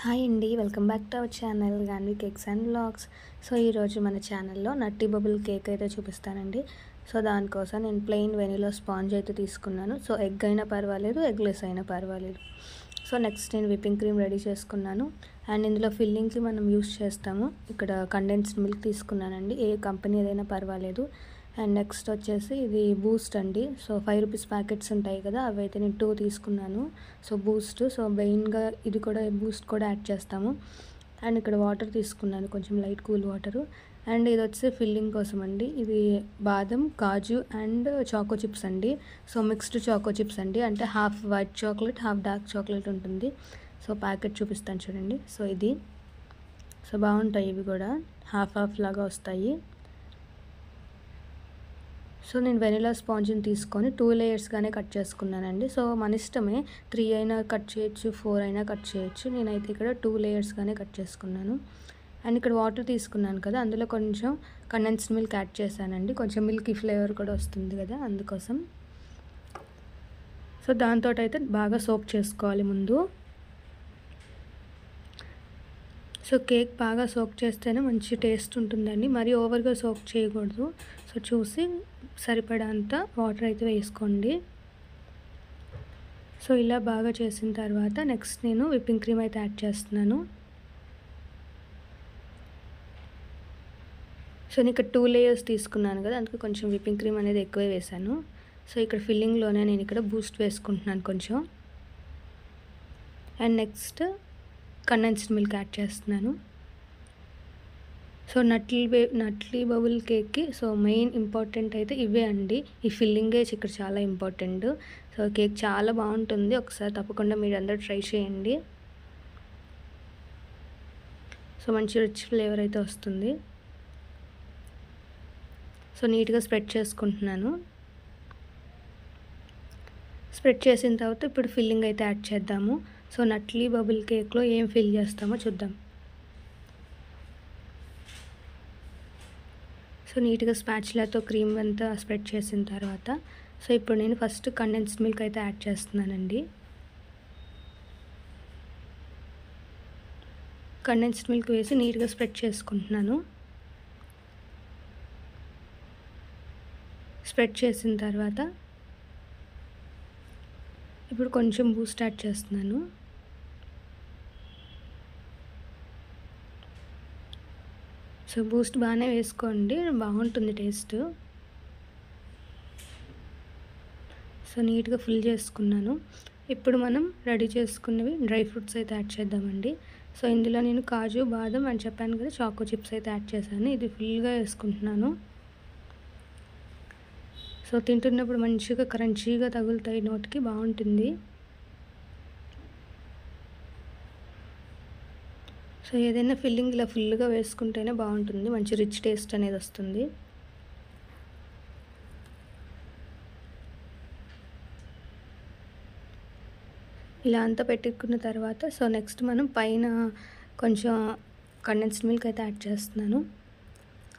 Hi అండి, welcome back to our channel Gaanvi cakes and vlogs. So ఈరోజు మన ఛానల్లో నట్టి బబుల్ కేక్ అయితే చూపిస్తానండి. సో దానికోసం నేను ప్లెయిన్ వెనిలా స్పాంజ్ అయితే తీసుకున్నాను. సో ఎగ్ అయినా పర్వాలేదు, ఎగ్లెస్ అయినా పర్వాలేదు. సో నెక్స్ట్ నేను విప్పింగ్ క్రీమ్ రెడీ చేసుకున్నాను. అండ్ ఇందులో ఫిల్లింగ్కి మనం యూస్ చేస్తాము. ఇక్కడ కండెన్స్డ్ మిల్క్ తీసుకున్నానండి, ఏ కంపెనీ ఏదైనా పర్వాలేదు. అండ్ నెక్స్ట్ వచ్చేసి ఇది బూస్ట్ అండి. సో 5 రూపీస్ ప్యాకెట్స్ ఉంటాయి కదా, అవి అయితే నేను 2 తీసుకున్నాను. సో బూస్ట్, సో మెయిన్గా ఇది కూడా బూస్ట్ కూడా యాడ్ చేస్తాము. అండ్ ఇక్కడ వాటర్ తీసుకున్నాను, కొంచెం లైట్ కూల్ వాటరు. అండ్ ఇది వచ్చి ఫిల్లింగ్ కోసం అండి. ఇది బాదం, కాజు అండ్ చాకో చిప్స్ అండి. సో మిక్స్డ్ చాకో చిప్స్ అండి, అంటే half white chocolate, half dark chocolate ఉంటుంది. సో ప్యాకెట్ చూపిస్తాను చూడండి. సో ఇది, సో బాగుంటాయి ఇవి కూడా, హాఫ్ లాగా వస్తాయి. సో నేను వెనిలా స్పాంజ్ని తీసుకొని 2 లేయర్స్గానే కట్ చేసుకున్నానండి. సో మన ఇష్టమే, 3 అయినా కట్ చేయొచ్చు, 4 అయినా కట్ చేయొచ్చు. నేనైతే ఇక్కడ 2 లేయర్స్గానే కట్ చేసుకున్నాను. అండ్ ఇక్కడ వాటర్ తీసుకున్నాను కదా, అందులో కొంచెం కండెన్స్డ్ మిల్క్ యాడ్ చేశానండి. కొంచెం మిల్కీ ఫ్లేవర్ కూడా వస్తుంది కదా, అందుకోసం. సో దాంతో అయితే బాగా సోక్ చేసుకోవాలి ముందు. సో కేక్ బాగా సోక్ చేస్తేనే మంచి టేస్ట్ ఉంటుందండి, మరీ ఓవర్గా సోక్ చేయకూడదు. సో చూసి సరిపడంత వాటర్ అయితే వేసుకోండి. సో ఇలా బాగా చేసిన తర్వాత నెక్స్ట్ నేను విప్పింగ్ క్రీమ్ అయితే యాడ్ చేస్తున్నాను. సో నేను ఇక్కడ 2 లేయర్స్ తీసుకున్నాను కదా, అందుకే కొంచెం విప్పింగ్ క్రీమ్ అనేది ఎక్కువే వేసాను. సో ఇక్కడ ఫిల్లింగ్లోనే నేను ఇక్కడ బూస్ట్ వేసుకుంటున్నాను కొంచెం. And next condensed milk add చేస్తున్నాను. సో నట్లీ బబుల్ కేక్కి సో మెయిన్ ఇంపార్టెంట్ అయితే ఇవే అండి. ఈ ఫిల్లింగే ఇక్కడ చాలా ఇంపార్టెంట్. సో కేక్ చాలా బాగుంటుంది, ఒకసారి తప్పకుండా మీరు అందరూ ట్రై చేయండి. సో మంచి రిచ్ ఫ్లేవర్ అయితే వస్తుంది. సో నీట్గా స్ప్రెడ్ చేసుకుంటున్నాను. స్ప్రెడ్ చేసిన తర్వాత ఇప్పుడు ఫిల్లింగ్ అయితే యాడ్ చేద్దాము. సో నట్లీ బబుల్ కేక్లో ఏం ఫిల్ చేస్తామో చూద్దాం. సో నీట్గా స్పాచులాతో క్రీమ్ అంతా స్ప్రెడ్ చేసిన తర్వాత, సో ఇప్పుడు నేను ఫస్ట్ కండెన్స్డ్ మిల్క్ అయితే యాడ్ చేస్తున్నానండి. కండెన్స్డ్ మిల్క్ వేసి నీట్గా స్ప్రెడ్ చేసుకుంటున్నాను. స్ప్రెడ్ చేసిన తర్వాత ఇప్పుడు కొంచెం బూస్ట్ యాడ్ చేస్తున్నాను. సో బూస్ట్ బాగానే వేసుకోండి, బాగుంటుంది టేస్ట్. సో నీట్గా ఫిల్ చేసుకున్నాను. ఇప్పుడు మనం రెడీ చేసుకున్నవి డ్రై ఫ్రూట్స్ అయితే యాడ్ చేద్దామండి. సో ఇందులో నేను కాజు, బాదం అని చెప్పాను కదా, చాకో చిప్స్ అయితే యాడ్ చేశాను. ఇది ఫుల్గా వేసుకుంటున్నాను. సో తింటున్నప్పుడు మంచిగా క్రంచీగా తగులుతాయి నోటికి, బాగుంటుంది. సో ఏదైనా ఫిల్లింగ్ ఇలా ఫుల్గా వేసుకుంటేనే బాగుంటుంది, మంచి రిచ్ టేస్ట్ అనేది వస్తుంది. ఇలా అంతా పెట్టుకున్న తర్వాత సో నెక్స్ట్ మనం పైన కొంచెం కండెన్స్డ్ మిల్క్ అయితే యాడ్ చేస్తున్నాను.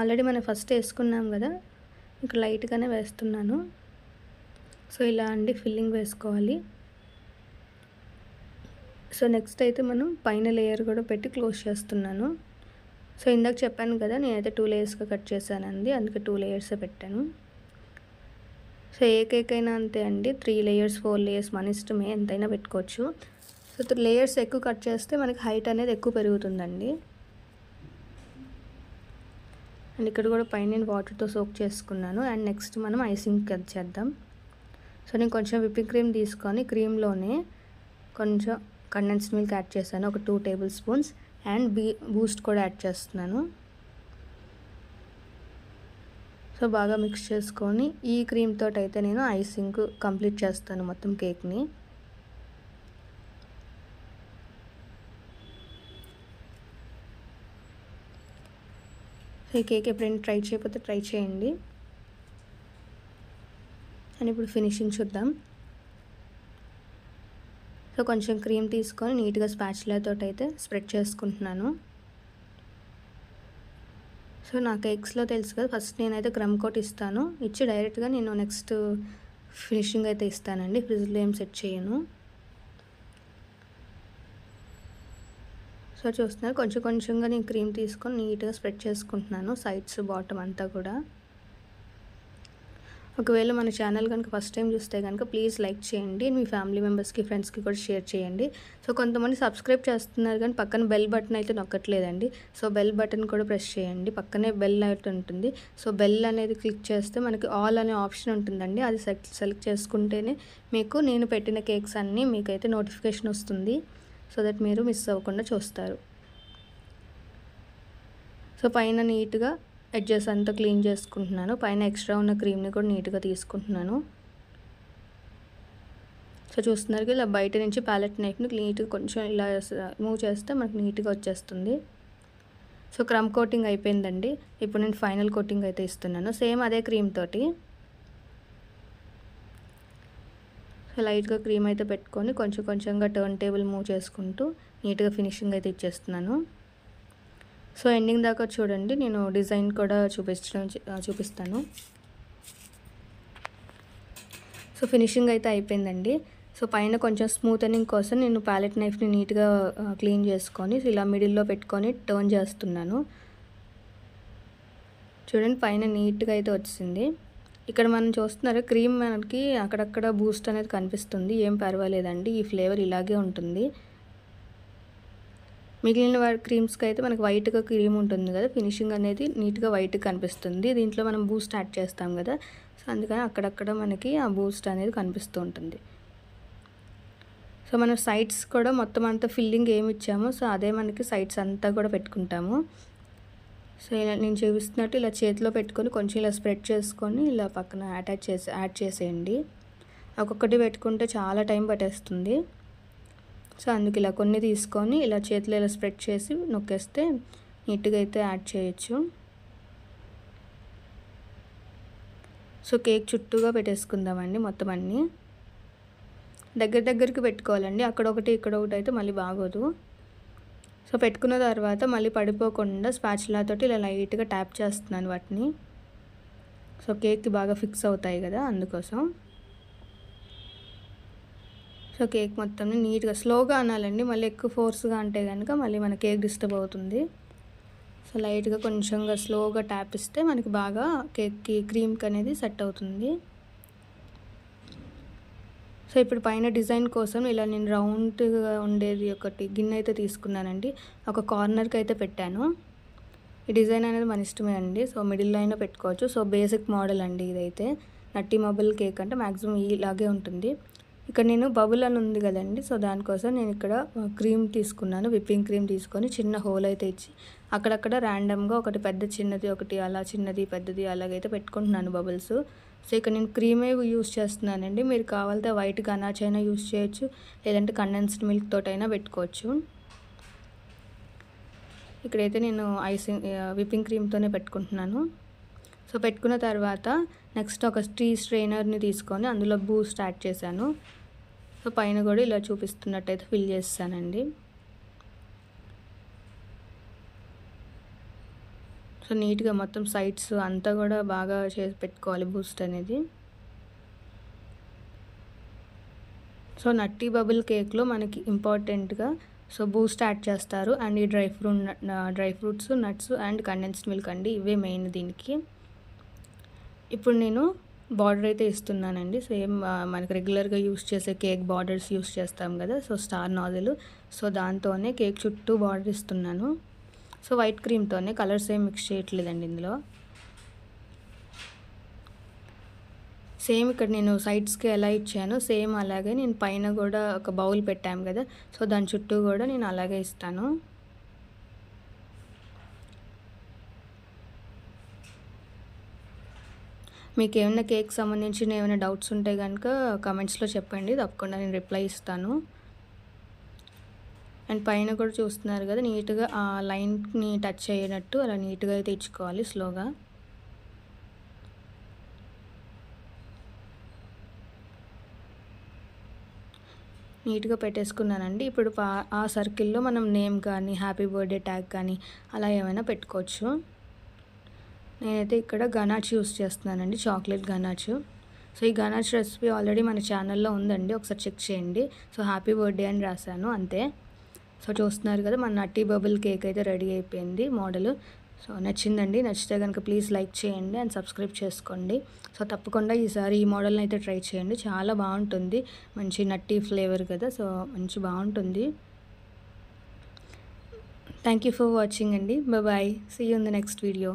ఆల్రెడీ మనం ఫస్ట్ వేసుకున్నాం కదా, ఇంకా లైట్గానే వేస్తున్నాను. సో ఇలా అండి ఫిల్లింగ్ వేసుకోవాలి. సో నెక్స్ట్ అయితే మనం పైన లేయర్ కూడా పెట్టి క్లోజ్ చేస్తున్నాను. సో ఇందాక చెప్పాను కదా, నేనైతే 2 లేయర్స్గా కట్ చేశానండి, అందుకే 2 లేయర్సే పెట్టాను. సో ఏ కేక్ అయినా అంతే అండి, 3 లేయర్స్ 4 లేయర్స్ మన ఇష్టమే, ఎంతైనా పెట్టుకోవచ్చు. సో 3 లేయర్స్ ఎక్కువ కట్ చేస్తే మనకి హైట్ అనేది ఎక్కువ పెరుగుతుందండి. అండ్ ఇక్కడ కూడా పైన నేను వాటర్తో సోక్ చేసుకున్నాను. అండ్ నెక్స్ట్ మనం ఐసింగ్ చేద్దాం. సో నేను కొంచెం విప్పింగ్ క్రీమ్ తీసుకొని క్రీమ్లోనే కొంచెం కండెన్స్డ్ మిల్క్ యాడ్ చేశాను, ఒక 2 టేబుల్ స్పూన్స్. అండ్ బూస్ట్ కూడా యాడ్ చేస్తున్నాను. సో బాగా మిక్స్ చేసుకొని ఈ క్రీమ్ తోటి అయితే నేను ఐసింగ్ కంప్లీట్ చేస్తాను మొత్తం కేక్ని. ఈ కేక్ ఎప్పుడైనా ట్రై చేయకపోతే ట్రై చేయండి. అండ్ ఇప్పుడు ఫినిషింగ్ చూద్దాం. సో కొంచెం క్రీమ్ తీసుకొని నీట్గా స్పాచులాతో అయితే స్ప్రెడ్ చేసుకుంటున్నాను. సో నా కేక్స్లో తెలుసు కదా, ఫస్ట్ నేనైతే క్రమ్ కోట్ ఇస్తాను, ఇచ్చి డైరెక్ట్గా నేను నెక్స్ట్ ఫినిషింగ్ అయితే ఇస్తానండి, ఫ్రిడ్జ్లో ఏం సెట్ చేయను. సో చూస్తున్నారు కొంచెం కొంచెంగా నేను క్రీమ్ తీసుకొని నీట్గా స్ప్రెడ్ చేసుకుంటున్నాను సైడ్స్ బాటమ్ అంతా కూడా. ఒకవేళ మన ఛానల్ కనుక ఫస్ట్ టైం చూస్తే కనుక ప్లీజ్ లైక్ చేయండి, మీ ఫ్యామిలీ మెంబర్స్కి ఫ్రెండ్స్కి కూడా షేర్ చేయండి. సో కొంతమంది సబ్స్క్రైబ్ చేస్తున్నారు కానీ పక్కన బెల్ బటన్ అయితే నొక్కట్లేదండి. సో బెల్ బటన్ కూడా ప్రెస్ చేయండి, పక్కనే బెల్ అయితే ఉంటుంది. సో బెల్ అనేది క్లిక్ చేస్తే మనకి ఆల్ అనే ఆప్షన్ ఉంటుందండి, అది సెలెక్ట్ చేసుకుంటేనే మీకు నేను పెట్టిన కేక్స్ అన్నీ మీకైతే నోటిఫికేషన్ వస్తుంది. సో దట్ మీరు మిస్ అవ్వకుండా చూస్తారు. సో పైన నీట్గా ఎడ్జెస్ అంతా క్లీన్ చేసుకుంటున్నాను, పైన ఎక్స్ట్రా ఉన్న క్రీమ్ని కూడా నీట్గా తీసుకుంటున్నాను. సో చూస్తున్నారు ఇలా బయట నుంచి ప్యాలెట్ నైఫ్ని నీట్గా కొంచెం ఇలా మూవ్ చేస్తే మనకు నీట్గా వచ్చేస్తుంది. సో క్రమ్ కోటింగ్ అయిపోయిందండి, ఇప్పుడు నేను ఫైనల్ కోటింగ్ అయితే ఇస్తున్నాను సేమ్ అదే క్రీమ్ తోటి. సో లైట్గా క్రీమ్ అయితే పెట్టుకొని కొంచెం కొంచెంగా టర్న్ టేబుల్ మూవ్ చేసుకుంటూ నీట్గా ఫినిషింగ్ అయితే ఇచ్చేస్తున్నాను. సో ఎండింగ్ దాకా చూడండి, నేను డిజైన్ కూడా చూపిస్తాను. సో ఫినిషింగ్ అయితే అయిపోయిందండి. సో పైన కొంచెం స్మూతనింగ్ కోసం నేను ప్యాలెట్ నైఫ్ని నీట్గా క్లీన్ చేసుకొని ఇలా మిడిల్లో పెట్టుకొని టర్న్ చేస్తున్నాను. చూడండి పైన నీట్గా అయితే వచ్చింది. ఇక్కడ మనం చూస్తున్నారు క్రీమ్ మనకి అక్కడక్కడ బూస్ట్ అనేది కనిపిస్తుంది, ఏం పర్వాలేదండి, ఈ ఫ్లేవర్ ఇలాగే ఉంటుంది. మిగిలిన క్రీమ్స్కి అయితే మనకి వైట్గా క్రీమ్ ఉంటుంది కదా, ఫినిషింగ్ అనేది నీట్గా వైట్గా కనిపిస్తుంది. దీంట్లో మనం బూస్ట్ యాడ్ చేస్తాం కదా, సో అందుకని అక్కడక్కడ మనకి ఆ బూస్ట్ అనేది కనిపిస్తూ ఉంటుంది. సో మనం సైడ్స్ కూడా మొత్తం అంతా ఫిల్లింగ్ ఏమి ఇచ్చామో సో అదే మనకి సైడ్స్ అంతా కూడా పెట్టుకుంటాము. సో ఇలా నేను చూపిస్తున్నట్టు ఇలా చేతిలో పెట్టుకొని కొంచెం ఇలా స్ప్రెడ్ చేసుకొని ఇలా పక్కన యాడ్ చేసేయండి. ఒక్కొక్కటి పెట్టుకుంటే చాలా టైం పట్టేస్తుంది. సో అందుకు ఇలా కొన్ని తీసుకొని ఇలా చేతిలో ఇలా స్ప్రెడ్ చేసి నొక్కేస్తే నీట్గా అయితే యాడ్ చేయొచ్చు. సో కేక్ చుట్టూగా పెట్టేసుకుందామండి మొత్తం అన్నీ. దగ్గరికి పెట్టుకోవాలండి, అక్కడ ఒకటి ఇక్కడ ఒకటి అయితే మళ్ళీ బాగోదు. సో పెట్టుకున్న తర్వాత మళ్ళీ పడిపోకుండా స్పాచులాతోటి ఇలా లైట్గా ట్యాప్ చేస్తున్నాను వాటిని. సో కేక్కి బాగా ఫిక్స్ అవుతాయి కదా అందుకోసం. సో కేక్ మొత్తం నీట్గా స్లోగా అనాలండి, మళ్ళీ ఎక్కువ ఫోర్స్గా అంటే కనుక మళ్ళీ మన కేక్ డిస్టర్బ్ అవుతుంది. సో లైట్గా కొంచెంగా స్లోగా ట్యాప్ ఇస్తే మనకి బాగా కేక్కి క్రీమ్కి అనేది సెట్ అవుతుంది. సో ఇప్పుడు పైన డిజైన్ కోసం ఇలా నేను రౌండ్గా ఉండేది ఒకటి గిన్నె అయితే తీసుకున్నానండి, ఒక కార్నర్కి అయితే పెట్టాను. ఈ డిజైన్ అనేది మన ఇష్టమే అండి, సో మిడిల్లో అయినా పెట్టుకోవచ్చు. సో బేసిక్ మోడల్ అండి ఇదైతే, నట్టి బబుల్ కేక్ అంటే మ్యాక్సిమం ఇలాగే ఉంటుంది. ఇక్కడ నేను బబుల్ అని ఉంది కదండి, సో దానికోసం నేను ఇక్కడ క్రీమ్ తీసుకున్నాను, విప్పింగ్ క్రీమ్ తీసుకొని చిన్న హోల్ అయితే ఇచ్చి అక్కడక్కడ ర్యాండమ్గా ఒకటి పెద్ద చిన్నది ఒకటి అలా చిన్నది పెద్దది అలాగైతే పెట్టుకుంటున్నాను బబుల్స్. సో ఇక్కడ నేను క్రీమే యూస్ చేస్తున్నానండి, మీరు కావాలంటే వైట్ గనాచ్ అయినా యూస్ చేయొచ్చు, లేదంటే కండెన్స్డ్ మిల్క్ తోటైనా పెట్టుకోవచ్చు. ఇక్కడైతే నేను విప్పింగ్ క్రీమ్తోనే పెట్టుకుంటున్నాను. సో పెట్టుకున్న తర్వాత నెక్స్ట్ ఒక టీ స్ట్రెయినర్ని తీసుకొని అందులో బూస్ట్ యాడ్ చేశాను. సో పైన కూడా ఇలా చూపిస్తున్నట్టయితే ఫిల్ చేస్తానండి. సో నీట్గా మొత్తం సైడ్స్ అంతా కూడా బాగా చేసి పెట్టుకోవాలి బూస్ట్ అనేది. సో నట్టి బబుల్ కేక్లో మనకి ఇంపార్టెంట్గా సో బూస్ట్ యాడ్ చేస్తారు అండ్ ఈ dry fruits nuts and condensed milk అండి, ఇవే మెయిన్ దీనికి. ఇప్పుడు నేను బార్డర్ అయితే ఇస్తున్నానండి, సేమ్ మనకి రెగ్యులర్గా యూస్ చేసే కేక్ బార్డర్స్ యూస్ చేస్తాం కదా, సో స్టార్ నాజిల్, సో దాంతోనే కేక్ చుట్టూ బార్డర్ ఇస్తున్నాను. సో వైట్ క్రీమ్తోనే, కలర్స్ ఏం మిక్స్ చేయట్లేదండి ఇందులో. సేమ్ ఇక్కడ నేను సైడ్స్కి ఎలా ఇచ్చాను సేమ్ అలాగే నేను పైన కూడా ఒక బౌల్ పెట్టాము కదా, సో దాని చుట్టూ కూడా నేను అలాగే ఇస్తాను. మీకు ఏమైనా కేక్ సంబంధించిన ఏమైనా డౌట్స్ ఉంటే కనుక కామెంట్స్లో చెప్పండి, తప్పకుండా నేను రిప్లై ఇస్తాను. అండ్ పైన కూడా చూస్తున్నారు కదా నీట్గా ఆ లైన్ని టచ్ అయ్యేటట్టు అలా నీట్గా అయితే ఇచ్చుకోవాలి స్లోగా. నీట్గా పెట్టేసుకున్నానండి. ఇప్పుడు ఆ సర్కిల్లో మనం నేమ్ కానీ హ్యాపీ బర్త్డే ట్యాగ్ కానీ అలా ఏమైనా పెట్టుకోవచ్చు. నేనైతే ఇక్కడ గనాచ్ యూస్ చేస్తున్నానండి, చాక్లెట్ గనాచ్. సో ఈ గనాచ్ రెసిపీ ఆల్రెడీ మన ఛానల్లో ఉందండి, ఒకసారి చెక్ చేయండి. సో హ్యాపీ బర్త్డే అని రాశాను అంతే. సో చూస్తున్నారు కదా, మన నట్టి బబుల్ కేక్ అయితే రెడీ అయిపోయింది మోడల్. సో నచ్చిందండి. నచ్చితే కనుక ప్లీజ్ లైక్ చేయండి అండ్ సబ్స్క్రైబ్ చేసుకోండి. సో తప్పకుండా ఈసారి ఈ మోడల్ని అయితే ట్రై చేయండి, చాలా బాగుంటుంది. మంచి నట్టి ఫ్లేవర్ కదా, సో మంచి బాగుంటుంది. థ్యాంక్ యూ ఫర్ వాచింగ్ అండి. Bye. See you in the next video.